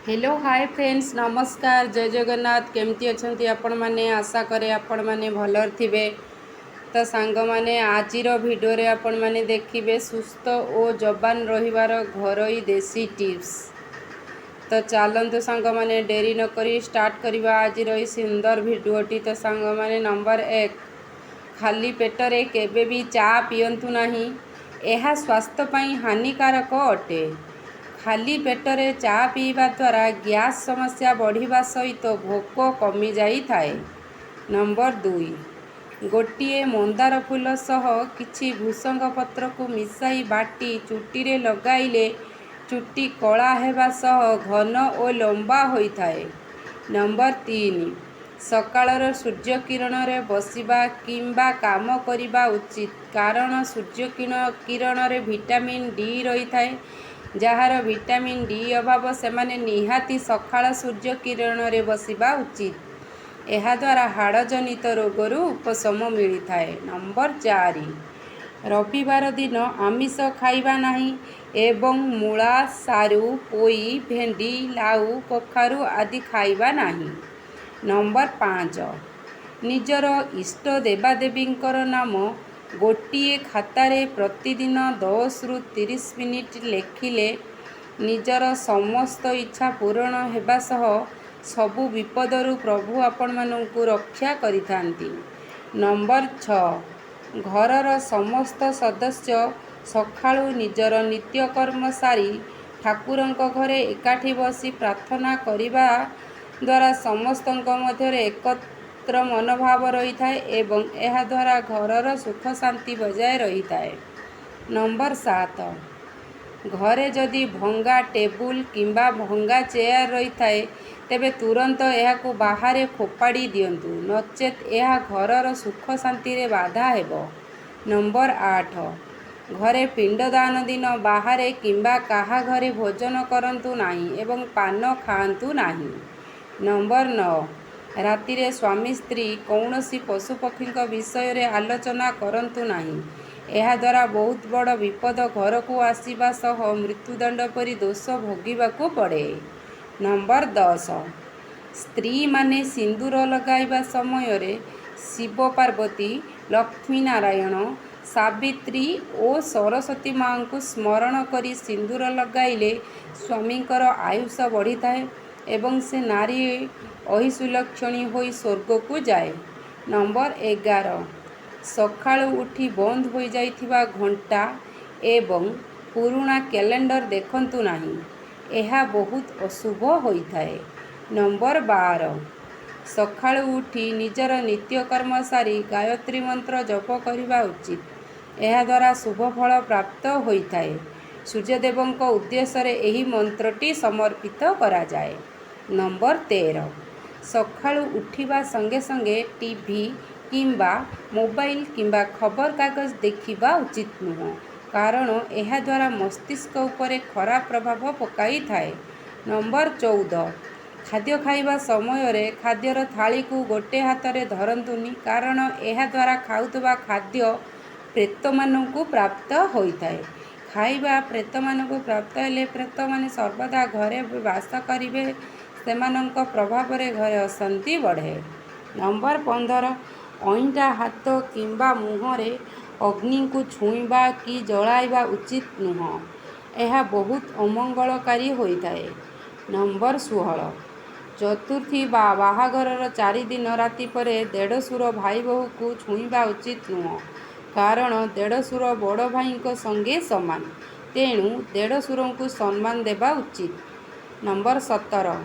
Hello hi friends नमस्कार जय जगन्नाथ केमती अच्छा आपण मैंने आशा करे आपण मैंने भलर थिबे। तो सांग मैंने आजिर भिडियो रे आपण मैंने देखिबे सुस्थ और जवान रहिबार घरोई देसी टिप्स। तो चलतु सांग मैंने डेरी न करी स्टार्ट करवा आजिर ई सुंदर भिडियोटी। तो सांग मैंने नंबर 1 खाली पेटरे केबे भी चा पियंतु नहीं, यह स्वास्थ्य पई हानिकारक अटे। खाली पेटरे चा पीवा द्वारा गैस समस्या बढ़िबा सहित भोक कमी जाई थाए। नंबर 2 गोटिए मंदार फूल सह किछि भूसंग पत्र को मिसाई बाटी चुटीरे लगाइले चुटी कला हेबा सह घन और लंबा होइथाए। नंबर 3 सकाळर सूर्य किरण रे बसिबा किंबा काम करिबा उचित, कारण सूर्य किरण रे विटामिन डी रही थाए। जार विटामिन डी अभाव सेमाने निहाती सकाळ सूर्य किरण रे बसिबा उचित। यह द्वारा हाड़ जनित रोगरू उपशम मिली थाए। नंबर 4 रविवार दिन आमिष खाइबा नहीं एवं मूला सारू पोई भेंडी लाउ कखारू आदि खाइबा नहीं। नंबर 5 निजर इष्ट देवादेवींकर नाम गोटिए खातारे प्रतिदिन 10 रु 30 मिनिट लेखिले निजर समस्त इच्छा पूरण हेबा सह सबु विपदरू प्रभु आपण मानंकु रक्षा करिथांती। नंबर 6 घरर समस्त सदस्य सखाळु निजर नित्यकर्म सारी ठाकुरंक घरे एकाठी बसी प्रार्थना करिबा द्वारा समस्तंक मध्य एकत्र मनोभाव रही थाए एवं यह द्वारा घरर सुख शांति बजाय रही थाए। नंबर 7 घरे जदि भंगा टेबुल किंबा भंगा चेयर रही थाए तेबे तुरंत यह बाहर फोपाड़ी दियंतु, नचेत यह घरर सुख शांति रे बाधा हेबो। नंबर 8 घरे पिंडदान दिन बाहर किंबा काहा घरे भोजन करंतु नाही एवं पान खाआंतु नाही। नंबर 9 राति रे स्वामी स्त्री कौनसी पशुपक्षी विषय रे आलोचना करंतु नाही, यह द्वारा बहुत बड़ विपद घर को आसीबा सह मृत्युदंड परी दोष भोगिबाकू पड़े। नंबर 10 स्त्री माने सिंदूर लगाइबा समय रे शिव पार्वती लक्ष्मी नारायण सावित्री और सरस्वती माँ को स्मरण करी सिंदूर लगाइले स्वामींकर आयुष बढ़ी थाए एवं से नारी अहिसुलक्षणी होई स्वर्ग को जाए। नंबर 11 सकाळु उठी बंद हो जाइथिबा घंटा एवं पुराना कैलेंडर देखंतु नाही, यह बहुत अशुभ होइथाए। नंबर 12 सकाळु उठी निजर नित्यकर्म सारी गायत्री मंत्र जप करिबा उचित, यह द्वारा शुभ फल प्राप्त होइथाए। सूर्यदेवंक उद्देश्य रे एही मंत्रटी समर्पित करा जाए। नंबर 13 सकाळु उठिबा संगे संगे टीवी किंबा मोबाइल किंबा खबर कागज देखिबा उचित नुह, कारण यह द्वारा मस्तिष्क उपरे खराब प्रभाव पकाई थाए। नंबर 14 खाद्य खाइबा समय रे खाद्यर थाली को गोटे हाथ रे धरंतुनी, कारण यह द्वारा खाउतबा खाद्य प्रेत मानकु प्राप्त होइथाए। खाइबा प्रेत मानकु प्राप्त हेले प्रेत माने सर्वदा घरे वास करिवे, सेमानंक प्रभाव रे घरे अशांति बढ़े। नंबर 15 अईंटा हाथ किंबा मुहरे अग्नि को छुईबा कि जलाइबा उचित नुह, यह बहुत अमंगलकारी होइथाए। नंबर 16 चतुर्थी बाहाघरर 4 दिन राति परे देढ़सुर भाई बहु को छुईबा उचित नुह, कारण देढ़सुर बड़ भाई संगे समान, तेणु देढ़सुर को सम्मान देबा उचित। नंबर 17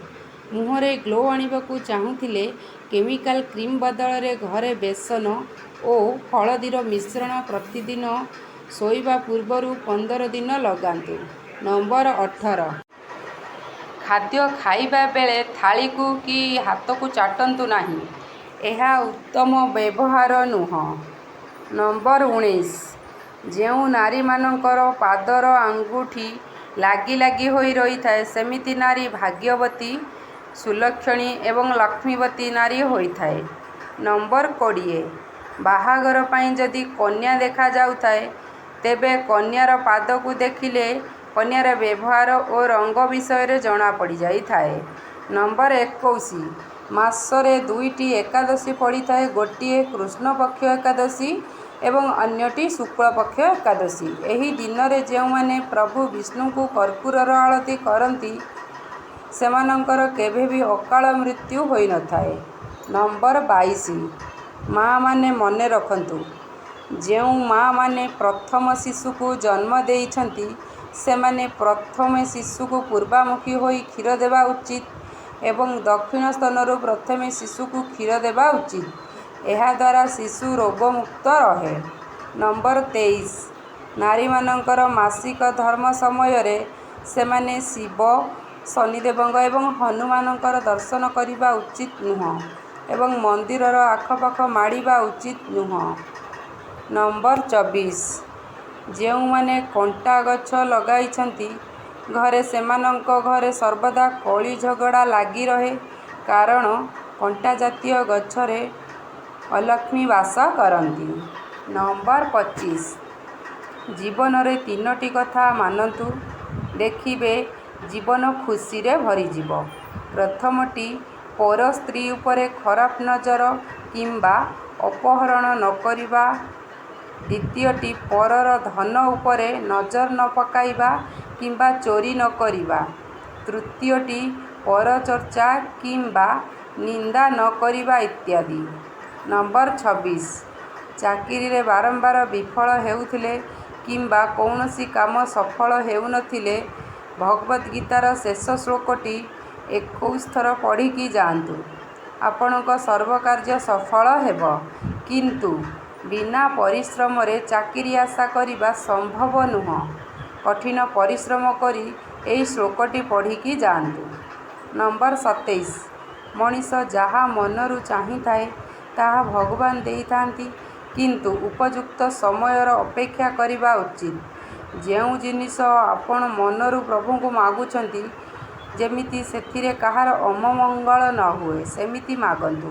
मुहरे ग्लो आनिबाकू चाहूथिले केमिकल क्रीम बदल रे घरे बेसन और हलदीर मिश्रण प्रतिदिन शोइबा पूर्वरु 15 दिन लगांतु। नंबर 18 खाद्य खाइबा बेले थाली को कि हाथ को चाटंतु नहीं, यह उत्तम व्यवहार नुह। नंबर 19 जेउ नारी मानकर पादर आंगुठी लागी लागी होई रही थाए सेमिति नारी भाग्यवती सुलक्षणी एवं लक्ष्मीवती नारी होई थाए। नंबर 20 बाहाघर पाई जदि कन्या देखा जाउथाए तेबे कन्यार पाद को देखिले କନ୍ୟାର ବ୍ୟବହାର ଓ ରଙ୍ଗ ବିଷୟରେ ଜଣାପଡ଼ିଯାଇଥାଏ। ନମ୍ବର 21 ମାସରେ 2ଟି ଏକାଦଶୀ ପଡ଼ିଥାଏ। ଗୋଟିଏ କୃଷ୍ଣପକ୍ଷ ଏକାଦଶୀ ଏବଂ ଅନ୍ୟଟି ଶୁକ୍ଳପକ୍ଷ ଏକାଦଶୀ। ଏହି ଦିନରେ ଯେଉଁମାନେ ପ୍ରଭୁ ବିଷ୍ଣୁଙ୍କୁ କର୍ପୂରର ଆଳତି କରନ୍ତି ସେମାନଙ୍କର କେବେ ବି ଅକାଳ ମୃତ୍ୟୁ ହୋଇନଥାଏ। ନମ୍ବର 22 ମାଆମାନେ ମନେ ରଖନ୍ତୁ, ଯେଉଁ ମାଆମାନେ ପ୍ରଥମ ଶିଶୁକୁ ଜନ୍ମ ଦେଇଛନ୍ତି ସେମାନେ ପ୍ରଥମେ ଶିଶୁକୁ ପୂର୍ବାମୁଖୀ ହୋଇ କ୍ଷୀର ଦେବା ଉଚିତ ଏବଂ ଦକ୍ଷିଣ ସ୍ତନରୁ ପ୍ରଥମେ ଶିଶୁକୁ କ୍ଷୀର ଦେବା ଉଚିତ। ଏହାଦ୍ୱାରା ଶିଶୁ ରୋଗମୁକ୍ତ ରହେ। ନମ୍ବର 23 ନାରୀମାନଙ୍କର ମାସିକ ଧର୍ମ ସମୟରେ ସେମାନେ ଶିବ, ଶନିଦେବଙ୍କ ଏବଂ ହନୁମାନଙ୍କର ଦର୍ଶନ କରିବା ଉଚିତ ନୁହଁ ଏବଂ ମନ୍ଦିରର ଆଖପାଖ ମାଡ଼ିବା ଉଚିତ ନୁହଁ। ନମ୍ବର 24 ଯେଉଁମାନେ କଣ୍ଟା ଗଛ ଲଗାଇଛନ୍ତି ଘରେ ସେମାନଙ୍କ ଘରେ ସର୍ବଦା କଳି ଝଗଡ଼ା ଲାଗି ରହେ, କାରଣ କଣ୍ଟା ଜାତୀୟ ଗଛରେ ଅଲକ୍ଷ୍ମୀ ବାସ କରନ୍ତି। ନମ୍ବର 25 ଜୀବନରେ 3ଟି କଥା ମାନନ୍ତୁ, ଦେଖିବେ ଜୀବନ ଖୁସିରେ ଭରିଯିବ। ପ୍ରଥମଟି ପର ସ୍ତ୍ରୀ ଉପରେ ଖରାପ ନଜର କିମ୍ବା ଅପହରଣ ନ କରିବା। ଦ୍ୱିତୀୟଟି ପରର ଧନ ଉପରେ ନଜର ନ ପକାଇବା କିମ୍ବା ଚୋରି ନ କରିବା। ତୃତୀୟଟି ପରଚର୍ଚ୍ଚା କିମ୍ବା ନିନ୍ଦା ନ କରିବା ଇତ୍ୟାଦି। ନମ୍ବର 26 ଚାକିରିରେ ବାରମ୍ବାର ବିଫଳ ହେଉଥିଲେ କିମ୍ବା କୌଣସି କାମ ସଫଳ ହେଉନଥିଲେ ଭଗବଦ୍ ଗୀତାର ଶେଷ ଶ୍ଲୋକଟି 21 ଥର ପଢ଼ିକି ଯାଆନ୍ତୁ। ଆପଣଙ୍କ ସର୍ବକାର୍ଯ୍ୟ ସଫଳ ହେବ। କିନ୍ତୁ ବିନା ପରିଶ୍ରମରେ ଚାକିରି ଆଶା କରିବା ସମ୍ଭବ ନୁହଁ। କଠିନ ପରିଶ୍ରମ କରି ଏହି ଶ୍ଲୋକଟି ପଢ଼ିକି ଯାଆନ୍ତୁ। ନମ୍ବର 27 ମଣିଷ ଯାହା ମନରୁ ଚାହିଁଥାଏ ତାହା ଭଗବାନ ଦେଇଥାନ୍ତି, କିନ୍ତୁ ଉପଯୁକ୍ତ ସମୟର ଅପେକ୍ଷା କରିବା ଉଚିତ। ଯେଉଁ ଜିନିଷ ଆପଣ ମନରୁ ପ୍ରଭୁଙ୍କୁ ମାଗୁଛନ୍ତି ଯେମିତି ସେଥିରେ କାହାର ଅମଙ୍ଗଳ ନ ହୁଏ ସେମିତି ମାଗନ୍ତୁ।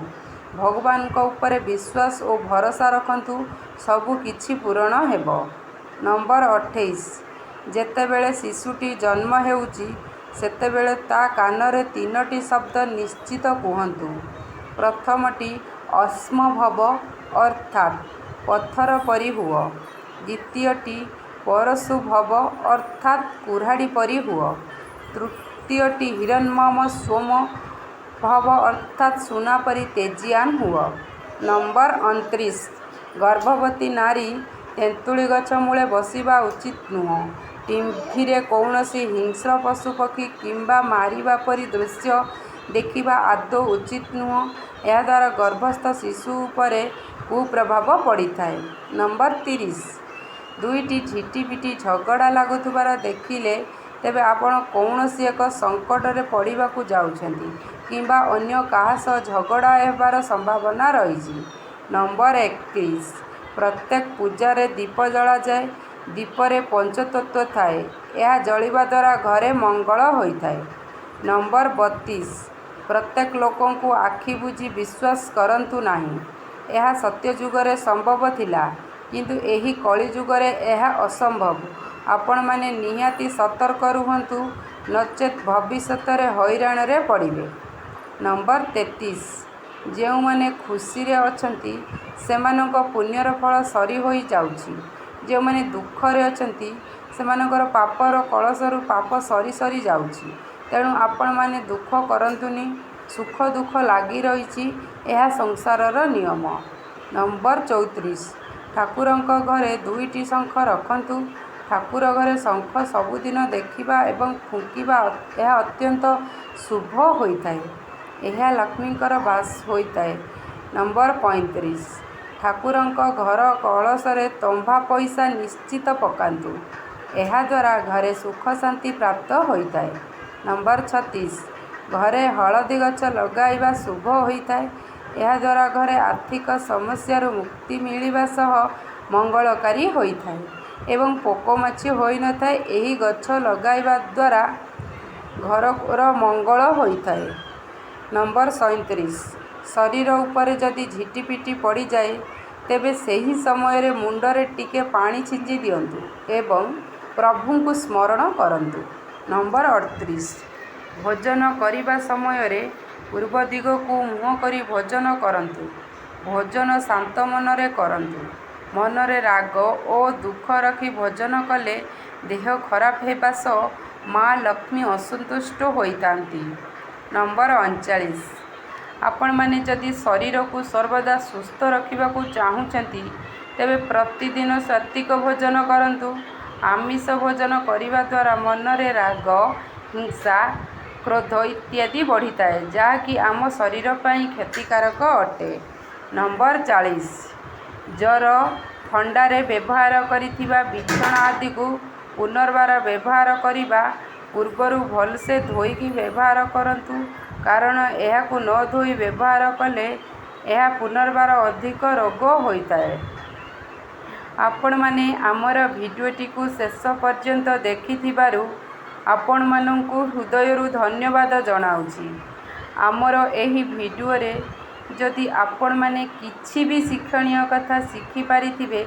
ଭଗବାନଙ୍କ ଉପରେ ବିଶ୍ୱାସ ଓ ଭରସା ରଖନ୍ତୁ, ସବୁ କିଛି ପୂରଣ ହେବ। ନମ୍ବର 28 ଯେତେବେଳେ ଶିଶୁଟି ଜନ୍ମ ହେଉଛି ସେତେବେଳେ ତା କାନରେ 3ଟି ଶବ୍ଦ ନିଶ୍ଚିତ କୁହନ୍ତୁ। ପ୍ରଥମଟି ଅଶ୍ମଭବ ଅର୍ଥାତ୍ ପଥର ପରି ହୁଅ। ଦ୍ୱିତୀୟଟି ପରଶୁଭବ ଅର୍ଥାତ୍ କୁରାଢ଼ୀ ପରି ହୁଅ। ତୃତୀୟଟି ହିରଣ୍ମମ ସ୍ୱମ ଭବ ଅର୍ଥାତ୍ ସୁନା ପରି ତେଜିଆନ ହୁଅ। ନମ୍ବର 29 ଗର୍ଭବତୀ ନାରୀ ତେନ୍ତୁଳି ଗଛ ମୂଳେ ବସିବା ଉଚିତ ନୁହଁ। ଟିଭିରେ କୌଣସି ହିଂସ୍ର ପଶୁପକ୍ଷୀ କିମ୍ବା ମାରିବା ପରି ଦୃଶ୍ୟ ଦେଖିବା ଆଦୌ ଉଚିତ ନୁହଁ। ଏହାଦ୍ୱାରା ଗର୍ଭସ୍ଥ ଶିଶୁ ଉପରେ କୁପ୍ରଭାବ ପଡ଼ିଥାଏ। ନମ୍ବର 30 ଦୁଇଟି ଝିଟିପିଟି ଝଗଡ଼ା ଲାଗୁଥିବାର ଦେଖିଲେ ତେବେ ଆପଣ କୌଣସି ଏକ ସଙ୍କଟରେ ପଡ଼ିବାକୁ ଯାଉଛନ୍ତି କିମ୍ବା ଅନ୍ୟ କାହା ସହ ଝଗଡ଼ା ହେବାର ସମ୍ଭାବନା ରହିଛି। ନମ୍ବର 31 ପ୍ରତ୍ୟେକ ପୂଜାରେ ଦୀପ ଜଳାଯାଏ। ଦୀପରେ ପଞ୍ଚତତ୍ତ୍ୱ ଥାଏ। ଏହା ଜଳିବା ଦ୍ୱାରା ଘରେ ମଙ୍ଗଳ ହୋଇଥାଏ। ନମ୍ବର 32 ପ୍ରତ୍ୟେକ ଲୋକଙ୍କୁ ଆଖି ବୁଜି ବିଶ୍ୱାସ କରନ୍ତୁ ନାହିଁ। ଏହା ସତ୍ୟଯୁଗରେ ସମ୍ଭବ ଥିଲା, କିନ୍ତୁ ଏହି କଳିଯୁଗରେ ଏହା ଅସମ୍ଭବ। ଆପଣମାନେ ନିହାତି ସତର୍କ ରୁହନ୍ତୁ, ନଚେତ୍ ଭବିଷ୍ୟତରେ ହଇରାଣରେ ପଡ଼ିବେ। ନମ୍ବର 33 ଯେଉଁମାନେ ଖୁସିରେ ଅଛନ୍ତି ସେମାନଙ୍କ ପୁଣ୍ୟର ଫଳ ସରି ହୋଇଯାଉଛି। ଯେଉଁମାନେ ଦୁଃଖରେ ଅଛନ୍ତି ସେମାନଙ୍କର ପାପର କଳସରୁ ପାପ ସରି ସରି ଯାଉଛି। ତେଣୁ ଆପଣମାନେ ଦୁଃଖ କରନ୍ତୁନି। ସୁଖ ଦୁଃଖ ଲାଗି ରହିଛି, ଏହା ସଂସାରର ନିୟମ। ନମ୍ବର 34 ଠାକୁରଙ୍କ ଘରେ 2ଟି ଶଙ୍ଖ ରଖନ୍ତୁ। ଠାକୁର ଘରେ ଶଙ୍ଖ ସବୁଦିନ ଦେଖିବା ଏବଂ ଫୁଙ୍କିବା ଏହା ଅତ୍ୟନ୍ତ ଶୁଭ ହୋଇଥାଏ। ଏହା ଲକ୍ଷ୍ମୀଙ୍କର ବାସ ହୋଇଥାଏ। ନମ୍ବର 35 ଠାକୁରଙ୍କ ଘର କଳସରେ ତମ୍ବା ପଇସା ନିଶ୍ଚିତ ପକାନ୍ତୁ। ଏହାଦ୍ୱାରା ଘରେ ସୁଖ ଶାନ୍ତି ପ୍ରାପ୍ତ ହୋଇଥାଏ। ନମ୍ବର 36 ଘରେ ହଳଦୀ ଗଛ ଲଗାଇବା ଶୁଭ ହୋଇଥାଏ। ଏହାଦ୍ୱାରା ଘରେ ଆର୍ଥିକ ସମସ୍ୟାରୁ ମୁକ୍ତି ମିଳିବା ସହ ମଙ୍ଗଳକାରୀ ହୋଇଥାଏ ଏବଂ ପୋକମାଛି ହୋଇନଥାଏ। ଏହି ଗଛ ଲଗାଇବା ଦ୍ୱାରା ଘରର ମଙ୍ଗଳ ହୋଇଥାଏ। ନମ୍ବର 37 ଶରୀର ଉପରେ ଯଦି ଝିଟିପିଟି ପଡ଼ିଯାଏ ତେବେ ସେହି ସମୟରେ ମୁଣ୍ଡରେ ଟିକେ ପାଣି ଛିଞ୍ଚି ଦିଅନ୍ତୁ ଏବଂ ପ୍ରଭୁଙ୍କୁ ସ୍ମରଣ କରନ୍ତୁ। ନମ୍ବର 38 ଭୋଜନ କରିବା ସମୟରେ ପୂର୍ବ ଦିଗକୁ ମୁହଁ କରି ଭୋଜନ କରନ୍ତୁ। ଭୋଜନ ଶାନ୍ତ ମନରେ କରନ୍ତୁ। ମନରେ ରାଗ ଓ ଦୁଃଖ ରଖି ଭୋଜନ କଲେ ଦେହ ଖରାପ ହେବା ସହ ମା ଲକ୍ଷ୍ମୀ ଅସନ୍ତୁଷ୍ଟ ହୋଇଥାନ୍ତି। ନମ୍ବର 39 ଆପଣମାନେ ଯଦି ଶରୀରକୁ ସର୍ବଦା ସୁସ୍ଥ ରଖିବାକୁ ଚାହୁଁଛନ୍ତି ତେବେ ପ୍ରତିଦିନ ସାତ୍ତ୍ୱିକ ଭୋଜନ କରନ୍ତୁ। ଆମିଷ ଭୋଜନ କରିବା ଦ୍ୱାରା ମନରେ ରାଗ, ହିଂସା, କ୍ରୋଧ ଇତ୍ୟାଦି ବଢ଼ିଥାଏ, ଯାହାକି ଆମ ଶରୀର ପାଇଁ କ୍ଷତିକାରକ ଅଟେ। ନମ୍ବର 40 ଜ୍ୱର, ଥଣ୍ଡାରେ ବ୍ୟବହାର କରିଥିବା ବିଛଣା ଆଦିକୁ ପୁନର୍ବାର ବ୍ୟବହାର କରିବା ପୂର୍ବରୁ ଭଲସେ ଧୋଇକି ବ୍ୟବହାର କରନ୍ତୁ, କାରଣ ଏହାକୁ ନ ଧୋଇ ବ୍ୟବହାର କଲେ ଏହା ପୁନର୍ବାର ଅଧିକ ରୋଗ ହୋଇଥାଏ। ଆପଣମାନେ ଆମର ଭିଡ଼ିଓଟିକୁ ଶେଷ ପର୍ଯ୍ୟନ୍ତ ଦେଖିଥିବାରୁ ଆପଣମାନଙ୍କୁ ହୃଦୟରୁ ଧନ୍ୟବାଦ ଜଣାଉଛି। ଆମର ଏହି ଭିଡ଼ିଓରେ ଯଦି ଆପଣମାନେ କିଛି ବି ଶିକ୍ଷଣୀୟ କଥା ଶିଖିପାରିଥିବେ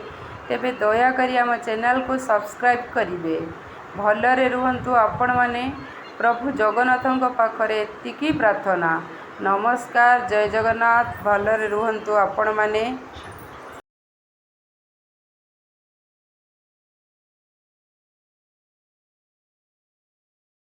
ତେବେ ଦୟାକରି ଆମ ଚ୍ୟାନେଲକୁ ସବସ୍କ୍ରାଇବ୍ କରିବେ। ଭଲରେ ରୁହନ୍ତୁ ଆପଣମାନେ। ପ୍ରଭୁ ଜଗନ୍ନାଥଙ୍କ ପାଖରେ ଏତିକି ପ୍ରାର୍ଥନା। ନମସ୍କାର, ଜୟ ଜଗନ୍ନାଥ। ଭଲରେ ରୁହନ୍ତୁ ଆପଣମାନେ।